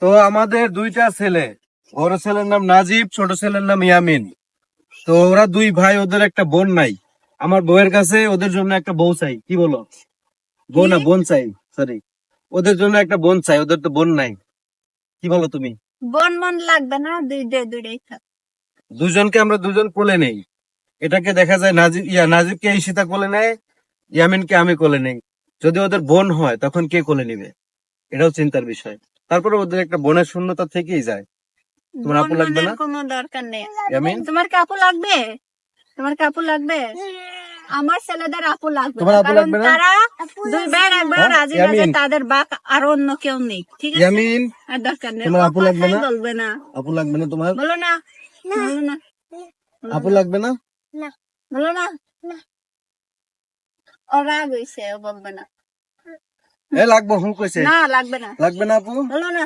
তো আমাদের দুইটা ছেলে, বড় ছেলের নাম নাজিব, ছোট ছেলের নাম ইয়ামিন। তো ওরা দুই ভাই, ওদের একটা বোন নাই। আমার বউয়ের কাছে ওদের জন্য একটা বউ চাই, কি বলো? বউ না, বোন চাই, সরি। ওদের জন্য একটা বোন চাই, ওদের তো বোন নাই, কি বলো তুমি? বোন মন লাগবে না, দুইটাই থাক। দুজনকে আমরা দুজন কোলে নেই। এটাকে দেখা যায় নাজিবকে ঈশিতা কোলে নেয়, ইয়ামিনকে আমি কোলে নেই। যদি ওদের বোন হয় তখন কে কোলে নিবে? এটাও চিন্তার বিষয়। তারপরে ওদের একটা বোনের শূন্যতা থেকেই যায়। তোমার বোন আপু লাগবে মনের না কোনো দরকার নেই। ইয়ামিন? তোমার কি আপু লাগবে? তোমার কি আপু লাগবে? আমার ছেলেদের আপু লাগবে তোমার না, আপু কারণ লাগবে না? তারা দুই ভাইয়ের একবার হ্যাঁ, রাজি না যে ইয়ামিন, তাদের বাপ আর অন্য কেউ নেই, ঠিক আছে? ইয়ামিন, আর দরকার নেই, তোমার ও আপু লাগবে কথাই না? বলবে না। আপু লাগবে না তোমার? বলো না, বলো না, আপু লাগবে না? বলো না। ও রাগ হইছে, ও বলবে না। লাগবো, হুম কইছে। না, লাগবে না, লাগবে না আপু? বলো না।